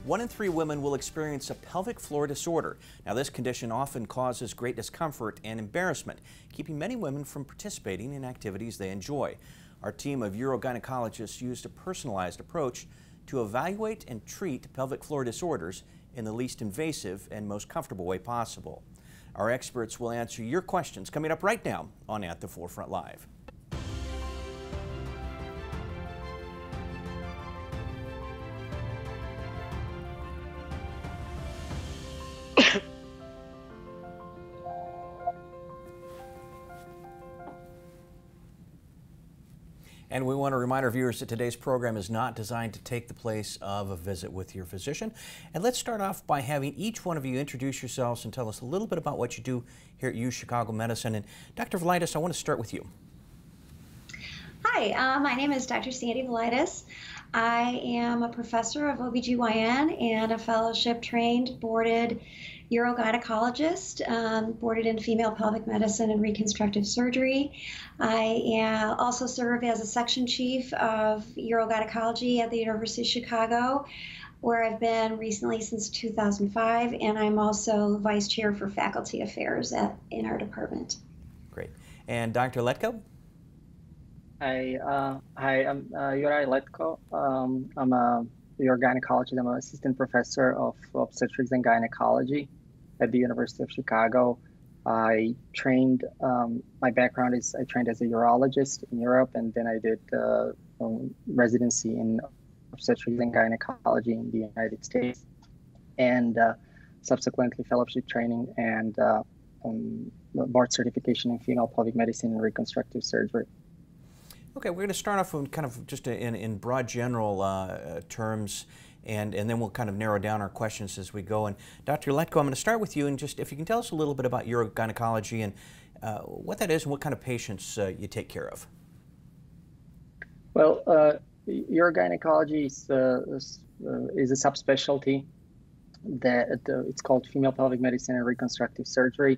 1 in 3 women will experience a pelvic floor disorder. Now, this condition often causes great discomfort and embarrassment, keeping many women from participating in activities they enjoy. Our team of urogynecologists used a personalized approach to evaluate and treat pelvic floor disorders in the least invasive and most comfortable way possible. Our experts will answer your questions coming up right now on At the Forefront Live. And we want to remind our viewers that today's program is not designed to take the place of a visit with your physician. And let's start off by having each one of you introduce yourselves and tell us a little bit about what you do here at UChicago Medicine. And Dr. Valaitis, I want to start with you. Hi, my name is Dr. Sandra Valaitis. I am a professor of OBGYN and a fellowship-trained, boarded urogynecologist, boarded in female pelvic medicine and reconstructive surgery. I also serve as a section chief of urogynecology at the University of Chicago, where I've been recently since 2005, and I'm also vice chair for faculty affairs in our department. Great. And Dr. Letko? Hi, I'm Juraj Letko. I'm a urogynecologist. I'm an assistant professor of obstetrics and gynecology at the University of Chicago. I trained, my background is I trained as a urologist in Europe, and then I did residency in obstetrics and gynecology in the United States, and subsequently fellowship training and board certification in female pelvic medicine and reconstructive surgery. Okay, we're going to start off with kind of just in broad general terms, and then we'll kind of narrow down our questions as we go. And Dr. Letko, I'm going to start with you, and just if you can tell us a little bit about urogynecology and what that is and what kind of patients you take care of. Well, urogynecology is a subspecialty that it's called female pelvic medicine and reconstructive surgery.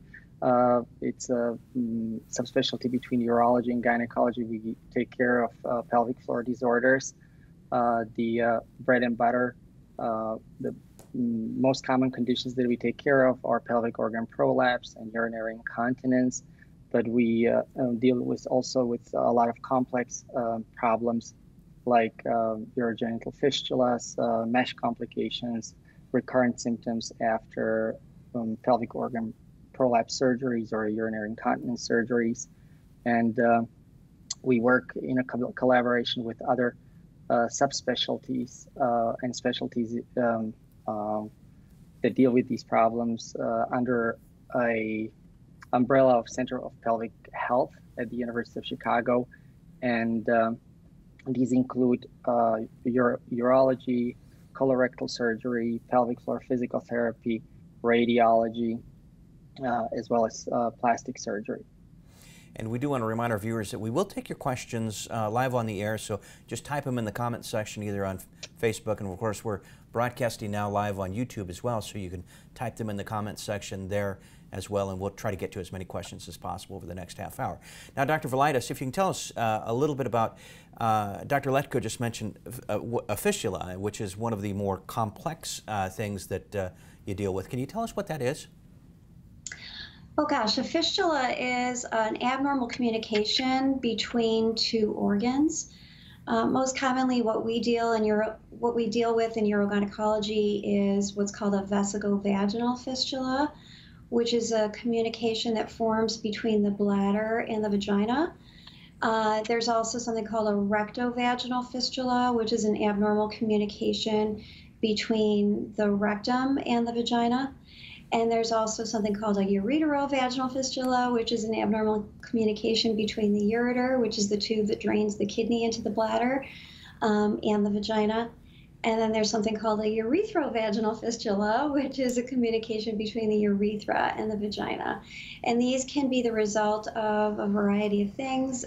It's a subspecialty between urology and gynecology. We take care of pelvic floor disorders. The bread and butter, the most common conditions that we take care of are pelvic organ prolapse and urinary incontinence. But we deal also with a lot of complex problems like urogenital fistulas, mesh complications, recurrent symptoms after pelvic organ prolapse surgeries or urinary incontinence surgeries. And we work in a collaboration with other subspecialties and specialties that deal with these problems under a umbrella of Center of Pelvic Health at the University of Chicago. And these include urology, colorectal surgery, pelvic floor physical therapy, radiology, as well as plastic surgery. And we do want to remind our viewers that we will take your questions live on the air, so just type them in the comments section either on Facebook, and of course we're broadcasting now live on YouTube as well, so you can type them in the comments section there as well, and we'll try to get to as many questions as possible over the next half hour. Now, Dr. Valaitis, if you can tell us a little bit about, Dr. Letko just mentioned a fistula, which is one of the more complex things that you deal with. Can you tell us what that is? Oh gosh, a fistula is an abnormal communication between two organs. Most commonly, what we deal with in urogynecology is what's called a vesicovaginal fistula, which is a communication that forms between the bladder and the vagina. There's also something called a rectovaginal fistula, which is an abnormal communication between the rectum and the vagina. And there's also something called a ureterovaginal fistula, which is an abnormal communication between the ureter, which is the tube that drains the kidney into the bladder, and the vagina. And then there's something called a urethrovaginal fistula, which is a communication between the urethra and the vagina. And these can be the result of a variety of things.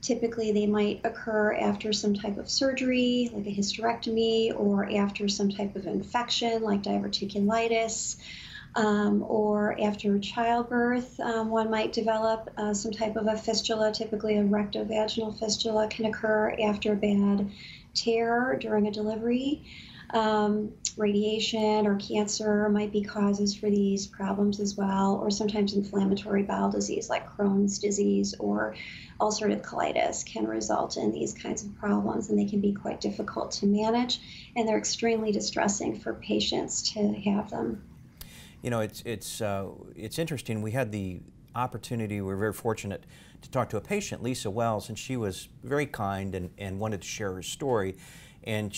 Typically, they might occur after some type of surgery, like a hysterectomy, or after some type of infection, like diverticulitis, or after childbirth. One might develop some type of a fistula. Typically, a rectovaginal fistula can occur after a bad tear during a delivery. radiation or cancer might be causes for these problems as well, or sometimes inflammatory bowel disease like Crohn's disease or ulcerative colitis can result in these kinds of problems, and they can be quite difficult to manage, and they're extremely distressing for patients to have them. You know, it's interesting. We had the opportunity, we were very fortunate to talk to a patient, Lisa Wells, and she was very kind and wanted to share her story. And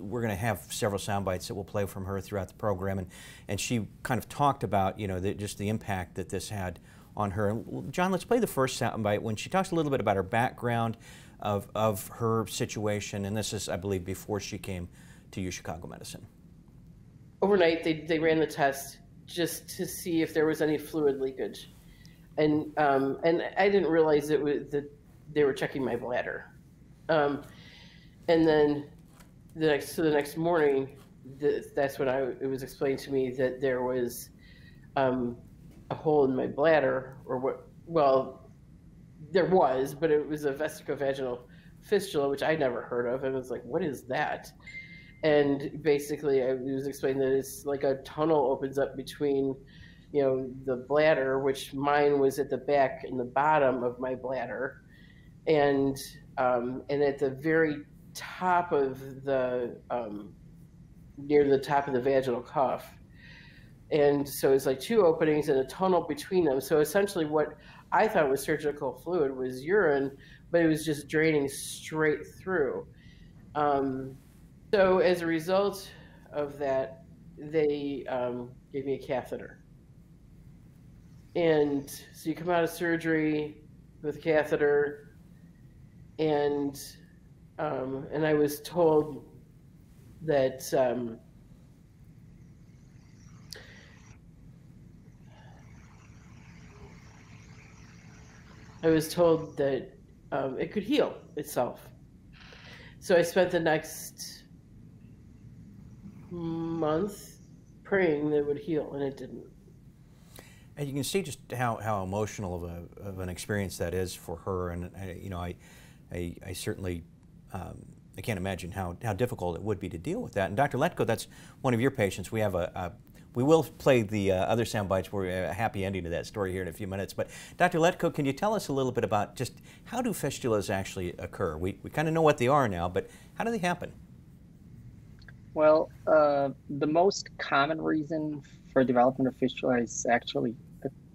we're going to have several sound bites that we'll play from her throughout the program. And she kind of talked about, you know, just the impact that this had on her. And John, let's play the first sound bite when she talks a little bit about her background of her situation. And this is, I believe, before she came to UChicago Medicine. Overnight, they ran the test just to see if there was any fluid leakage. And I didn't realize that they were checking my bladder. And then the next morning, that's when it was explained to me that there was a hole in my bladder, or what? Well, there was, but it was a vesicovaginal fistula, which I never heard of. And I was like, what is that? And basically, it was explained that it's like a tunnel opens up between, you know, the bladder, which mine was at the back and the bottom of my bladder, and at the very top of the near the top of the vaginal cuff. And so it's like two openings and a tunnel between them. So essentially what I thought was surgical fluid was urine, but it was just draining straight through. So as a result of that, they gave me a catheter. And so you come out of surgery with a catheter, and I was told that it could heal itself. So I spent the next month praying that it would heal, and it didn't. And you can see just how emotional of an experience that is for her, and you know, I certainly I can't imagine how difficult it would be to deal with that. And Dr. Letko, that's one of your patients. We have we will play the other sound bites where we have a happy ending to that story here in a few minutes. But Dr. Letko, can you tell us a little bit about just how do fistulas actually occur? We kind of know what they are now, but how do they happen? Well, the most common reason for development of fistula is actually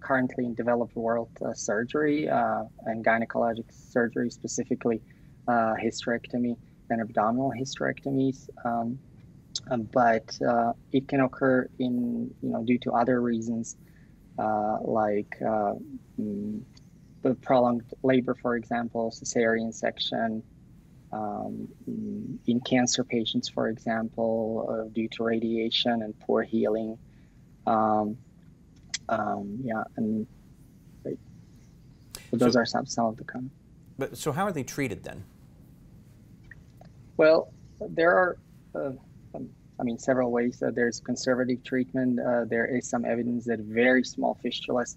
currently in developed world surgery and gynecologic surgery, specifically hysterectomy and abdominal hysterectomies. But it can occur in, due to other reasons, like the prolonged labor, for example, cesarean section, in cancer patients, for example, due to radiation and poor healing. And so those are some of the common. But so how are they treated then? Well, there are, several ways. There's conservative treatment. There is some evidence that very small fistulas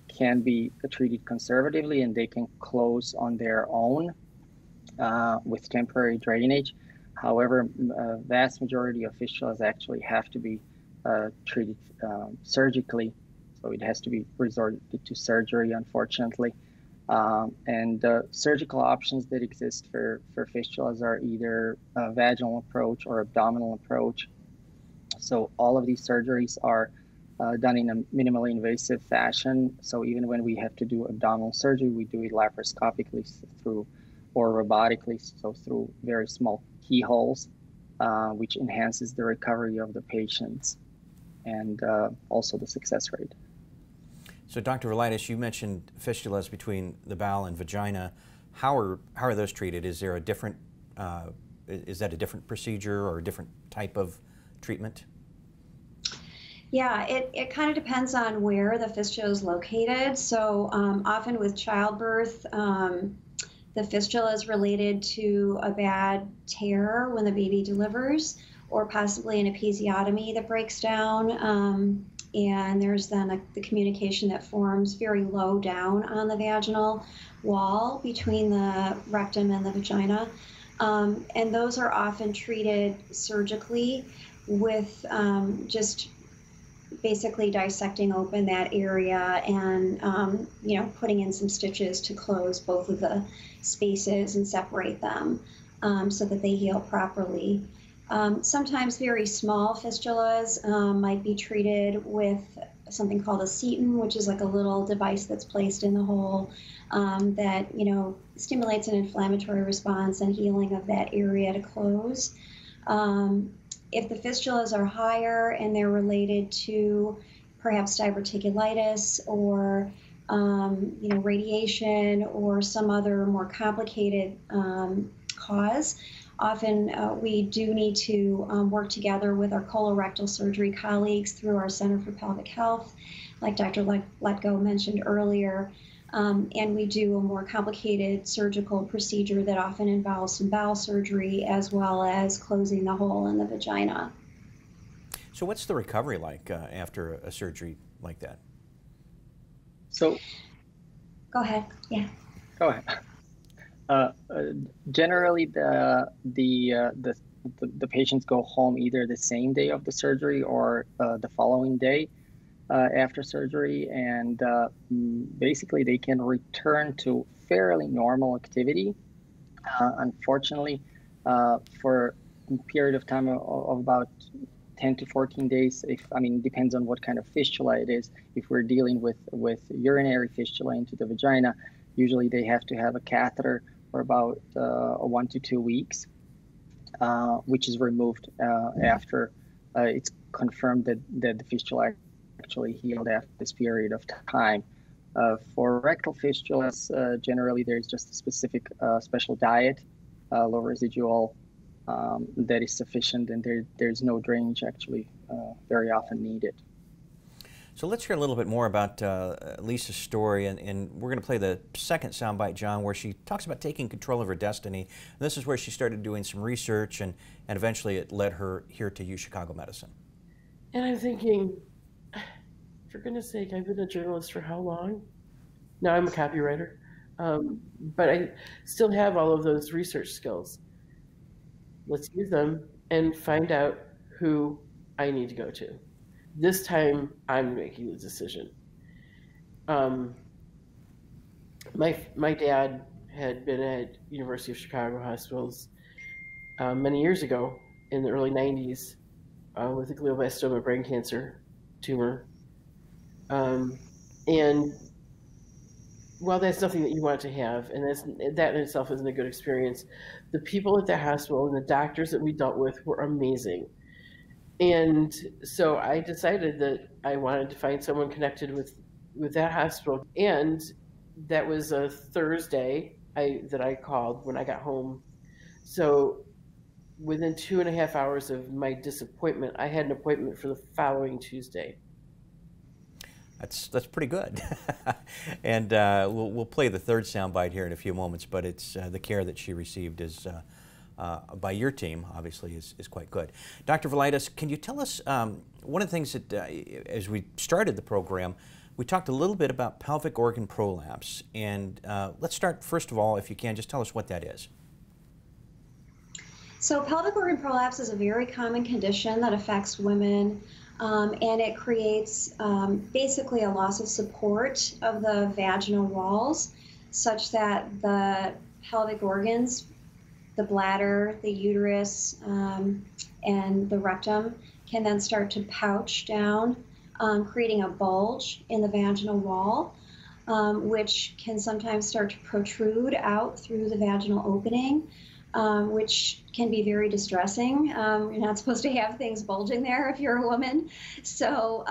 can be treated conservatively, and they can close on their own with temporary drainage. However, vast majority of fistulas actually have to be treated surgically, so it has to be resorted to surgery, unfortunately. And surgical options that exist for fistulas are either a vaginal approach or abdominal approach. So all of these surgeries are done in a minimally invasive fashion. So even when we have to do abdominal surgery, we do it laparoscopically or robotically, so through very small keyholes, which enhances the recovery of the patients and also the success rate. So Dr. Valaitis, you mentioned fistulas between the bowel and vagina. How are those treated? Is there a different, is that a different procedure or a different type of treatment? Yeah, it kind of depends on where the fistula is located. So often with childbirth, the fistula is related to a bad tear when the baby delivers, or possibly an episiotomy that breaks down. And there's then the communication that forms very low down on the vaginal wall between the rectum and the vagina. And those are often treated surgically. with just basically dissecting open that area and putting in some stitches to close both of the spaces and separate them so that they heal properly. Sometimes very small fistulas might be treated with something called a seton, which is like a little device that's placed in the hole that stimulates an inflammatory response and healing of that area to close. If the fistulas are higher and they're related to perhaps diverticulitis or radiation or some other more complicated cause, often we do need to work together with our colorectal surgery colleagues through our Center for Pelvic Health, like Dr. Letko mentioned earlier. And we do a more complicated surgical procedure that often involves some bowel surgery as well as closing the hole in the vagina. So what's the recovery like after a surgery like that? So, go ahead. Yeah. Go ahead. Generally, the patients go home either the same day of the surgery or the following day after surgery, and basically they can return to fairly normal activity. Unfortunately, for a period of time of about 10 to 14 days, depends on what kind of fistula it is. If we're dealing with urinary fistula into the vagina, usually they have to have a catheter for about 1 to 2 weeks, which is removed after it's confirmed that the fistula actually healed after this period of time. For rectal fistulas, generally there's just a specific special diet, low residual, that is sufficient, and there's no drainage actually very often needed. So let's hear a little bit more about Lisa's story, and we're going to play the second soundbite, John, where she talks about taking control of her destiny. And this is where she started doing some research, and eventually it led her here to UChicago Medicine. And I'm thinking, for goodness sake, I've been a journalist for how long? Now I'm a copywriter, but I still have all of those research skills. Let's use them and find out who I need to go to. This time, I'm making the decision. My dad had been at University of Chicago hospitals many years ago in the early 90s with a glioblastoma brain cancer tumor. And while that's nothing that you want to have, and that in itself isn't a good experience, the people at that hospital and the doctors that we dealt with were amazing. And so I decided that I wanted to find someone connected with that hospital. And that was a Thursday that I called when I got home. So within 2.5 hours of my disappointment, I had an appointment for the following Tuesday. That's pretty good. And we'll play the third soundbite here in a few moments, but it's the care that she received is by your team, obviously, is quite good. Dr. Valaitis, can you tell us, one of the things that, as we started the program, we talked a little bit about pelvic organ prolapse. And let's start, first of all, if you can, just tell us what that is. So pelvic organ prolapse is a very common condition that affects women, and it creates basically a loss of support of the vaginal walls, such that the pelvic organs, the bladder, the uterus, and the rectum can then start to pouch down, creating a bulge in the vaginal wall, which can sometimes start to protrude out through the vaginal opening, which can be very distressing. You're not supposed to have things bulging there if you're a woman. So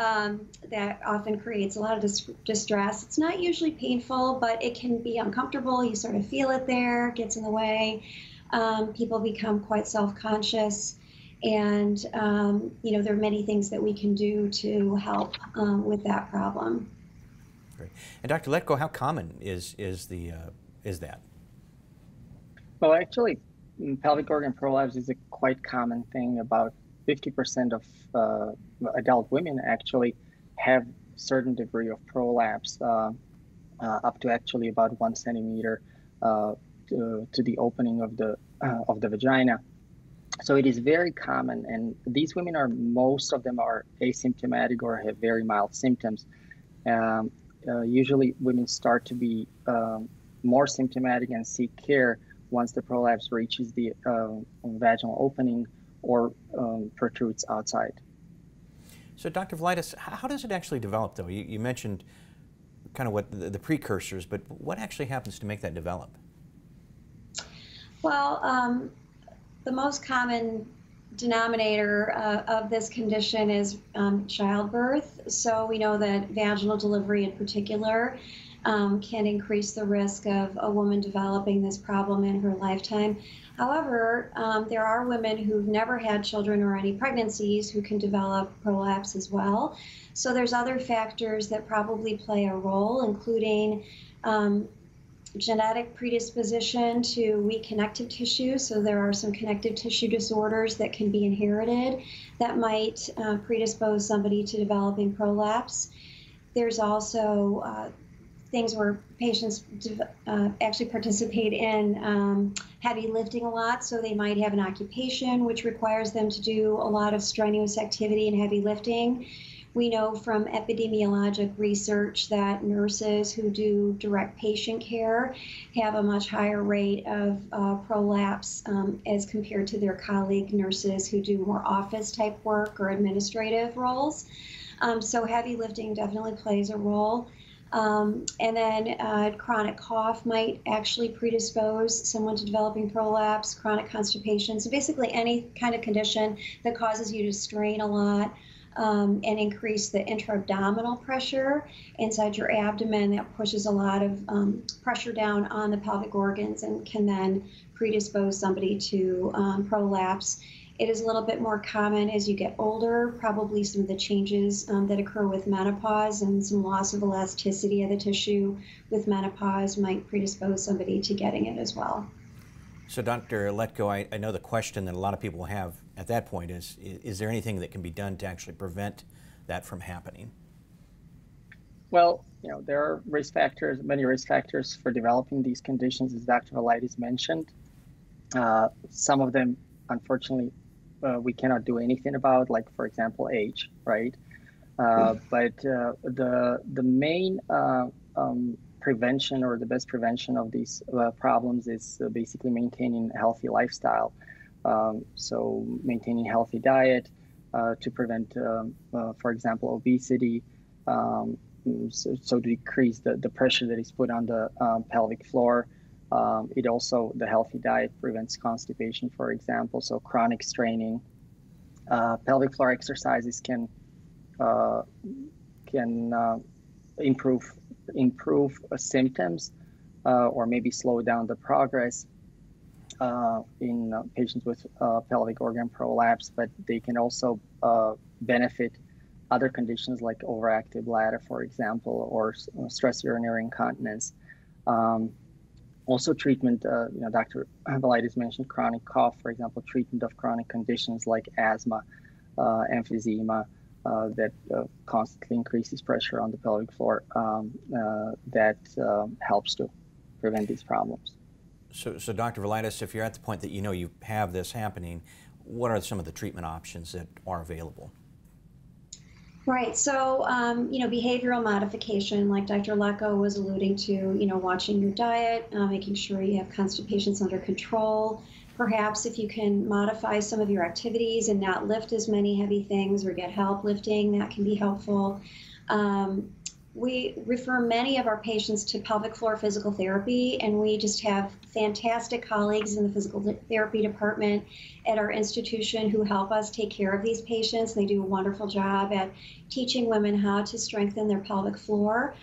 that often creates a lot of distress. It's not usually painful, but it can be uncomfortable. You sort of feel it there, gets in the way. People become quite self-conscious, and there are many things that we can do to help with that problem. Great. And Dr. Letko, how common is that? Well, actually, pelvic organ prolapse is a quite common thing. About 50% of adult women actually have certain degree of prolapse, up to actually about 1 centimeter to the opening of the vagina. So it is very common, and these women most of them are asymptomatic or have very mild symptoms. Usually women start to be more symptomatic and seek care once the prolapse reaches the vaginal opening or protrudes outside. So Dr. Valaitis, how does it actually develop though? You mentioned kind of what the precursors, but what actually happens to make that develop? Well, the most common denominator of this condition is childbirth. So we know that vaginal delivery in particular can increase the risk of a woman developing this problem in her lifetime. However, there are women who've never had children or any pregnancies who can develop prolapse as well. So there's other factors that probably play a role, including genetic predisposition to weak connective tissue. So there are some connective tissue disorders that can be inherited that might predispose somebody to developing prolapse. There's also things where patients actually participate in heavy lifting a lot. So they might have an occupation which requires them to do a lot of strenuous activity and heavy lifting. We know from epidemiologic research that nurses who do direct patient care have a much higher rate of prolapse as compared to their colleague nurses who do more office type work or administrative roles. So heavy lifting definitely plays a role. And then chronic cough might actually predispose someone to developing prolapse, chronic constipation. So basically any kind of condition that causes you to strain a lot and increase the intra-abdominal pressure inside your abdomen, that pushes a lot of pressure down on the pelvic organs and can then predispose somebody to prolapse. It is a little bit more common as you get older, probably some of the changes that occur with menopause and some loss of elasticity of the tissue with menopause might predispose somebody to getting it as well. So Dr. Letko, I know the question that a lot of people have at that point is there anything that can be done to actually prevent that from happening? Well, there are risk factors, many risk factors for developing these conditions, as Dr. Valaitis mentioned. Some of them, unfortunately, we cannot do anything about, like, for example, age, right? But the main prevention or the best prevention of these problems is basically maintaining a healthy lifestyle. So maintaining a healthy diet to prevent, for example, obesity, so to decrease the pressure that is put on the pelvic floor. It also, the healthy diet prevents constipation, for example, so chronic straining. Pelvic floor exercises can improve symptoms or maybe slow down the progress in patients with pelvic organ prolapse, but they can also benefit other conditions like overactive bladder, for example, or stress urinary incontinence. Also treatment, Dr. Valaitis mentioned chronic cough, for example, treatment of chronic conditions like asthma, emphysema, that constantly increases pressure on the pelvic floor, that helps to prevent these problems. So Dr. Valaitis, if you're at the point that you have this happening, what are some of the treatment options that are available? Right. So, behavioral modification, like Dr. Letko was alluding to, watching your diet, making sure you have constipations under control. Perhaps if you can modify some of your activities and not lift as many heavy things or get help lifting, that can be helpful. We refer many of our patients to pelvic floor physical therapy, and we just have fantastic colleagues in the physical therapy department at our institution who help us take care of these patients. They do a wonderful job at teaching women how to strengthen their pelvic floor,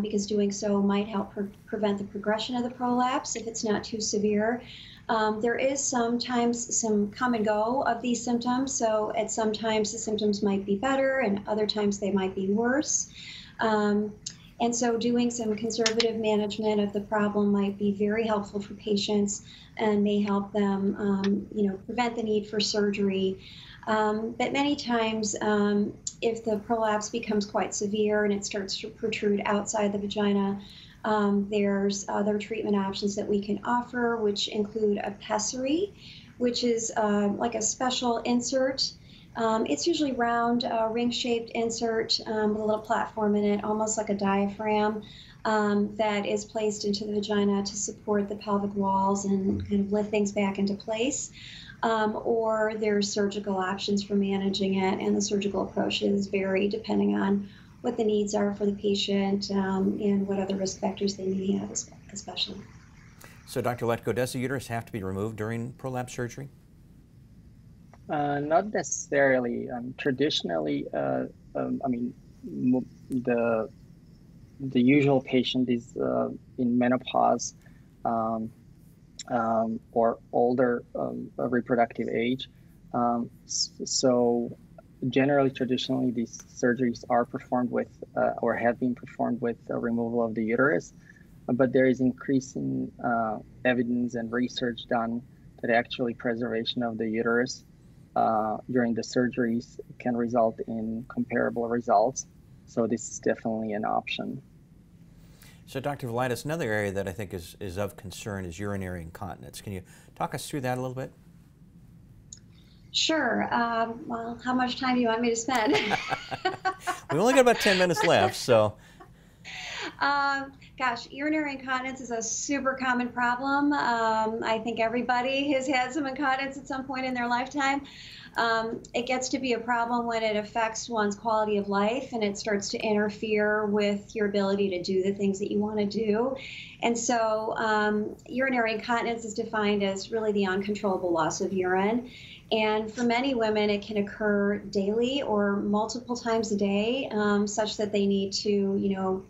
because doing so might help prevent the progression of the prolapse if it's not too severe. There is sometimes some come and go of these symptoms, so at some times the symptoms might be better and other times they might be worse. And so doing some conservative management of the problem might be very helpful for patients and may help them, prevent the need for surgery. But many times, if the prolapse becomes quite severe and it starts to protrude outside the vagina, there's other treatment options that we can offer, which include a pessary, which is like a special insert. It's usually round, ring-shaped insert with a little platform in it, almost like a diaphragm, that is placed into the vagina to support the pelvic walls and kind of lift things back into place. Or there's surgical options for managing it, and the surgical approaches vary depending on what the needs are for the patient and what other risk factors they may have, especially. So, Dr. Letko, does the uterus have to be removed during prolapse surgery? Not necessarily. Traditionally, I mean, the usual patient is in menopause or older reproductive age. So generally, traditionally, these surgeries are performed with or have been performed with removal of the uterus. But there is increasing evidence and research done that actually preservation of the uterus during the surgeries can result in comparable results. So this is definitely an option. So, Dr. Valaitis, another area that I think is of concern is urinary incontinence. Can you talk us through that a little bit? Sure. Well, how much time do you want me to spend? We've only got about 10 minutes left, so. Gosh, urinary incontinence is a super common problem. I think everybody has had some incontinence at some point in their lifetime. It gets to be a problem when it affects one's quality of life and it starts to interfere with your ability to do the things that you want to do. And so urinary incontinence is defined as really the uncontrollable loss of urine. And for many women, it can occur daily or multiple times a day, such that they need to,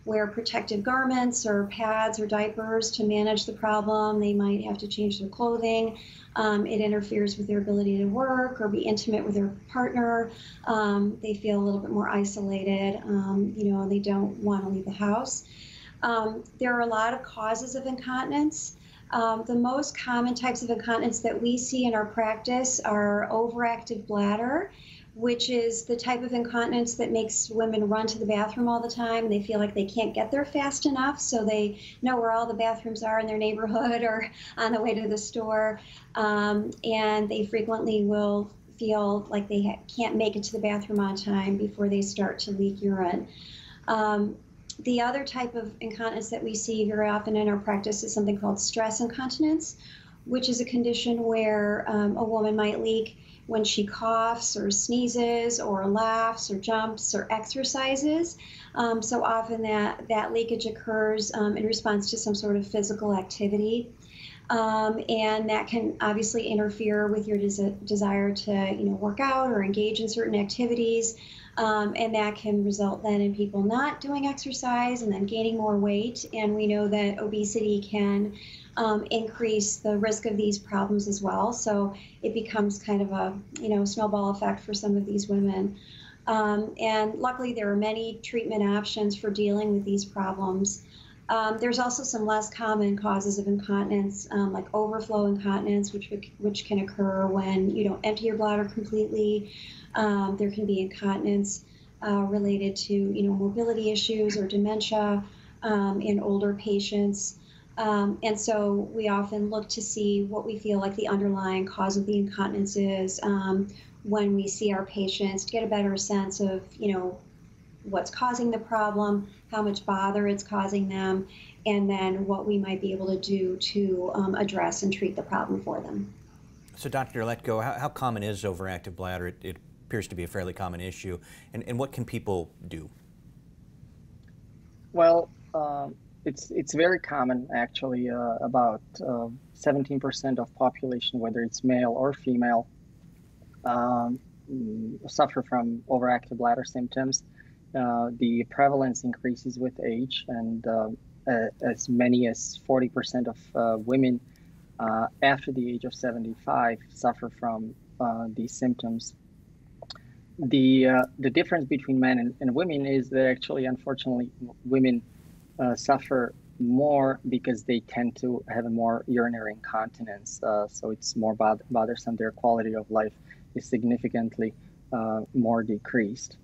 wear protective garments or pads or diapers to manage the problem. They might have to change their clothing. It interferes with their ability to work or be intimate with their partner. They feel a little bit more isolated. They don't want to leave the house. There are a lot of causes of incontinence. The most common types of incontinence that we see in our practice are overactive bladder, which is the type of incontinence that makes women run to the bathroom all the time. They feel like they can't get there fast enough, so they know where all the bathrooms are in their neighborhood or on the way to the store, and they frequently will feel like they can't make it to the bathroom on time before they start to leak urine. The other type of incontinence that we see very often in our practice is something called stress incontinence, which is a condition where a woman might leak when she coughs or sneezes or laughs or jumps or exercises. So often that leakage occurs in response to some sort of physical activity. And that can obviously interfere with your desire to work out or engage in certain activities. And that can result then in people not doing exercise and then gaining more weight. And we know that obesity can increase the risk of these problems as well. So it becomes kind of a snowball effect for some of these women. And luckily there are many treatment options for dealing with these problems. There's also some less common causes of incontinence, like overflow incontinence, which can occur when you don't empty your bladder completely. There can be incontinence related to mobility issues or dementia in older patients. And so we often look to see what we feel like the underlying cause of the incontinence is when we see our patients to get a better sense of, what's causing the problem, how much bother it's causing them, and then what we might be able to do to address and treat the problem for them. So, Dr. Letko, how common is overactive bladder? It appears to be a fairly common issue. And what can people do? Well, it's very common, actually. About 17% of population, whether it's male or female, suffer from overactive bladder symptoms. The prevalence increases with age, and as many as 40% of women after the age of 75 suffer from these symptoms. The difference between men and women is that actually, unfortunately, women suffer more because they tend to have a more urinary incontinence. So it's more bothersome. Their quality of life is significantly more decreased.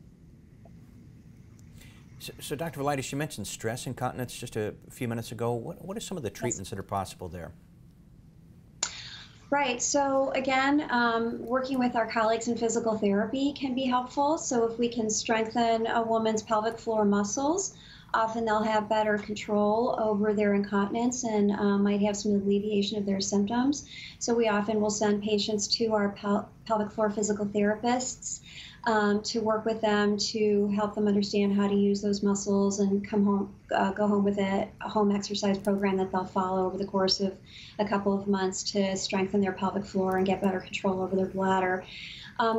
So, Dr. Valaitis, you mentioned stress incontinence just a few minutes ago. What are some of the treatments that are possible there? Right. So again, working with our colleagues in physical therapy can be helpful. So if we can strengthen a woman's pelvic floor muscles, often they'll have better control over their incontinence and might have some alleviation of their symptoms. So we often will send patients to our pelvic floor physical therapists to work with them to help them understand how to use those muscles and go home with a home exercise program that they'll follow over the course of a couple of months to strengthen their pelvic floor and get better control over their bladder.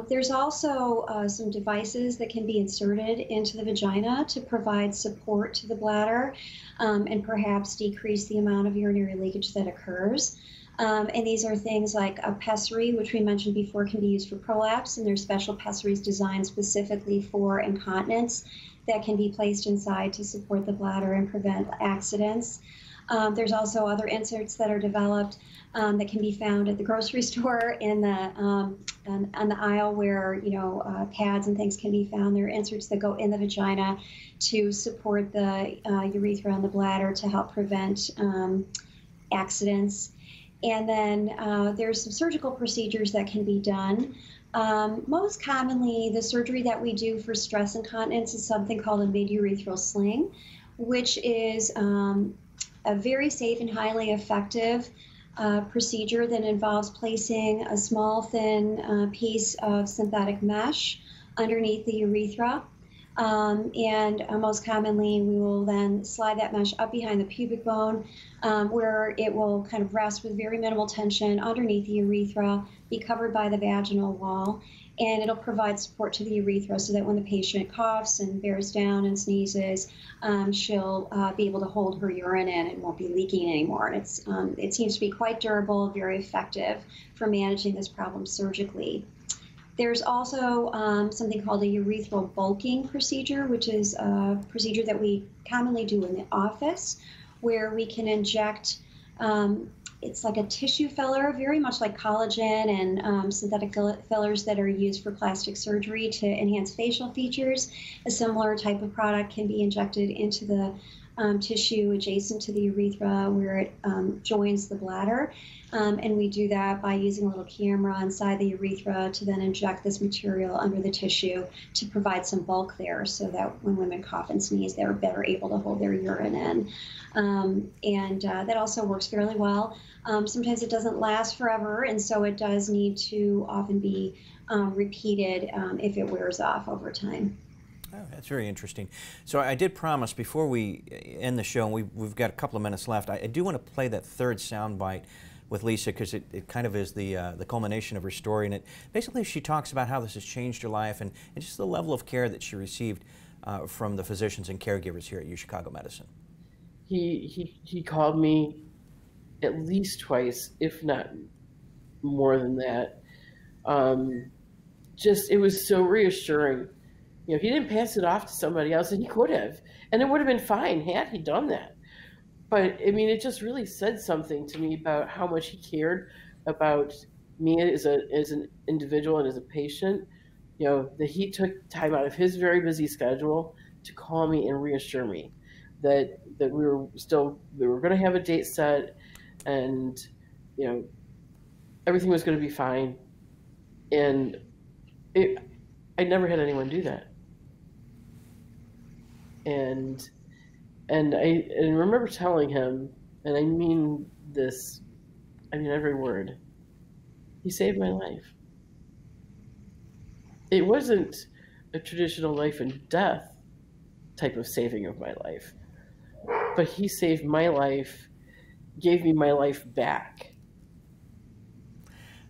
There's also some devices that can be inserted into the vagina to provide support to the bladder and perhaps decrease the amount of urinary leakage that occurs. And these are things like a pessary, which we mentioned before, can be used for prolapse, and there's special pessaries designed specifically for incontinence that can be placed inside to support the bladder and prevent accidents. There's also other inserts that are developed that can be found at the grocery store in the on the aisle where pads and things can be found. There are inserts that go in the vagina to support the urethra and the bladder to help prevent accidents. And then there's some surgical procedures that can be done. Most commonly, the surgery that we do for stress incontinence is something called a mid-urethral sling, which is a very safe and highly effective procedure that involves placing a small, thin piece of synthetic mesh underneath the urethra. And most commonly, we will then slide that mesh up behind the pubic bone, where it will kind of rest with very minimal tension underneath the urethra, be covered by the vaginal wall, and it'll provide support to the urethra so that when the patient coughs and bears down and sneezes, she'll be able to hold her urine in and won't be leaking anymore. And it seems to be quite durable, very effective for managing this problem surgically. There's also something called a urethral bulking procedure, which is a procedure that we commonly do in the office, where we can inject, it's like a tissue filler, very much like collagen and synthetic fillers that are used for plastic surgery to enhance facial features. A similar type of product can be injected into the tissue adjacent to the urethra where it joins the bladder. And we do that by using a little camera inside the urethra to then inject this material under the tissue to provide some bulk there so that when women cough and sneeze, they're better able to hold their urine in. And that also works fairly well. Sometimes it doesn't last forever, and so it does need to often be repeated if it wears off over time. Oh, that's very interesting. So I did promise before we end the show, and we've got a couple of minutes left, I do want to play that third soundbite with Lisa because it kind of is the culmination of her story. And it basically she talks about how this has changed her life and just the level of care that she received from the physicians and caregivers here at UChicago Medicine. He called me at least twice, if not more than that. It was so reassuring. He didn't pass it off to somebody else, and he could have, and it would have been fine had he done that. But I mean, it just really said something to me about how much he cared about me as an individual and as a patient. That he took time out of his very busy schedule to call me and reassure me that we were going to have a date set, and everything was going to be fine. And I never had anyone do that. And I remember telling him, and I mean this, I mean every word, he saved my life. It wasn't a traditional life and death type of saving of my life, but he saved my life, gave me my life back.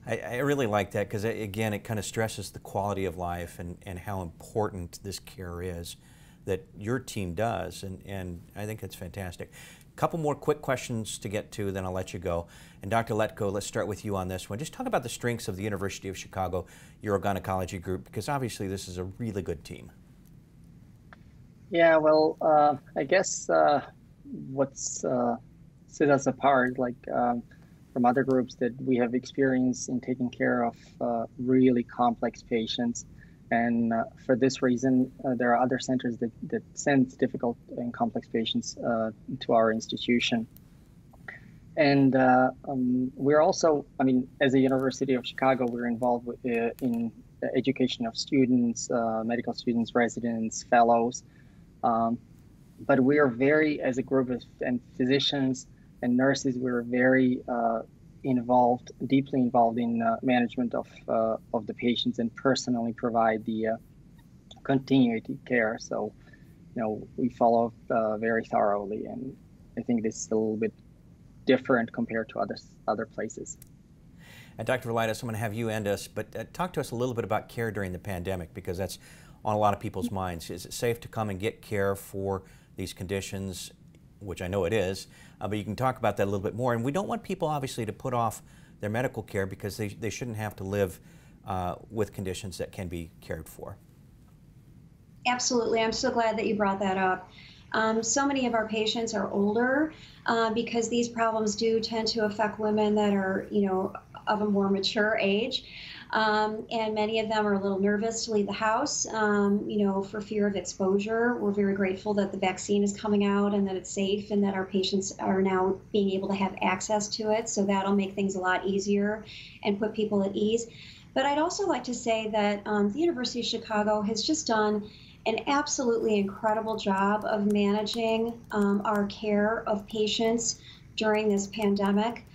I really like that because, again, it kind of stresses the quality of life and how important this care is that your team does, and I think it's fantastic. A couple more quick questions to get to, then I'll let you go. And Dr. Letko, let's start with you on this one. Just talk about the strengths of the University of Chicago Urogynecology group, because obviously this is a really good team. Yeah, well, I guess what's set us apart, from other groups, that we have experience in taking care of really complex patients. And for this reason, there are other centers that send difficult and complex patients to our institution. And we're also, I mean, as a University of Chicago, we're involved with, in the education of students, medical students, residents, fellows. But we are very, as a group of and physicians and nurses, we're very involved, deeply involved in management of the patients and personally provide the continuity care. So, you know, we follow very thoroughly, and I think this is a little bit different compared to other places. And Dr. Valaitis, I'm going to have you end us, but talk to us a little bit about care during the pandemic, because that's on a lot of people's minds. Is it safe to come and get care for these conditions, which I know it is, but you can talk about that a little bit more. And we don't want people, obviously, to put off their medical care, because they shouldn't have to live with conditions that can be cared for. Absolutely. I'm so glad that you brought that up. So many of our patients are older because these problems do tend to affect women that are, you know, of a more mature age. And many of them are a little nervous to leave the house, you know, for fear of exposure. We're very grateful that the vaccine is coming out and that it's safe, and that our patients are now being able to have access to it. So that'll make things a lot easier and put people at ease. But I'd also like to say that the University of Chicago has just done an absolutely incredible job of managing our care of patients during this pandemic,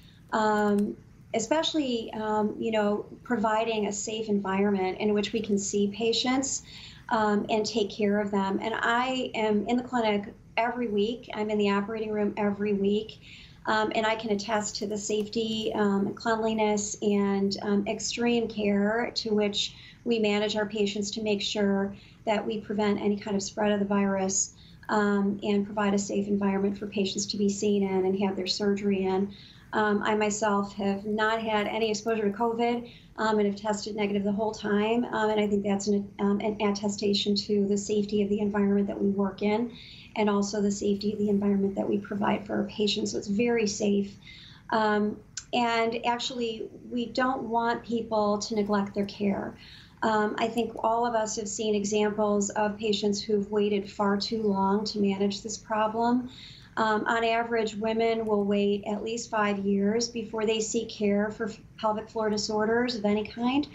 especially, you know, providing a safe environment in which we can see patients and take care of them. And I am in the clinic every week. I'm in the operating room every week. And I can attest to the safety, cleanliness, and extreme care to which we manage our patients to make sure that we prevent any kind of spread of the virus and provide a safe environment for patients to be seen in and have their surgery in. I myself have not had any exposure to COVID and have tested negative the whole time. And I think that's an attestation to the safety of the environment that we work in, and also the safety of the environment that we provide for our patients. So it's very safe. And actually, we don't want people to neglect their care. I think all of us have seen examples of patients who've waited far too long to manage this problem. On average, women will wait at least 5 years before they seek care for pelvic floor disorders of any kind.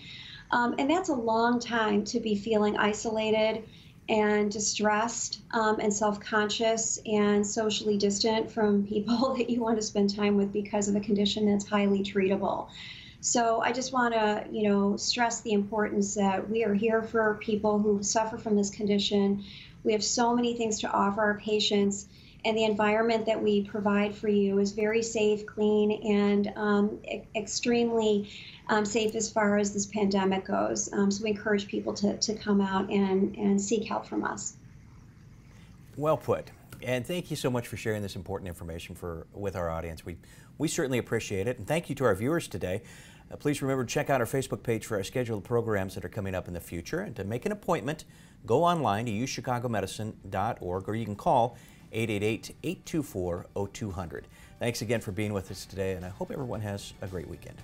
And that's a long time to be feeling isolated and distressed and self-conscious and socially distant from people that you want to spend time with because of a condition that's highly treatable. So I just want to, you know, stress the importance that we are here for people who suffer from this condition. We have so many things to offer our patients, and the environment that we provide for you is very safe, clean, and extremely safe as far as this pandemic goes. So we encourage people to come out and seek help from us. Well put. And thank you so much for sharing this important information with our audience. We certainly appreciate it. And thank you to our viewers today. Please remember to check out our Facebook page for our scheduled programs that are coming up in the future. And to make an appointment, go online to UChicagoMedicine.org, or you can call 888-824-0200. Thanks again for being with us today, and I hope everyone has a great weekend.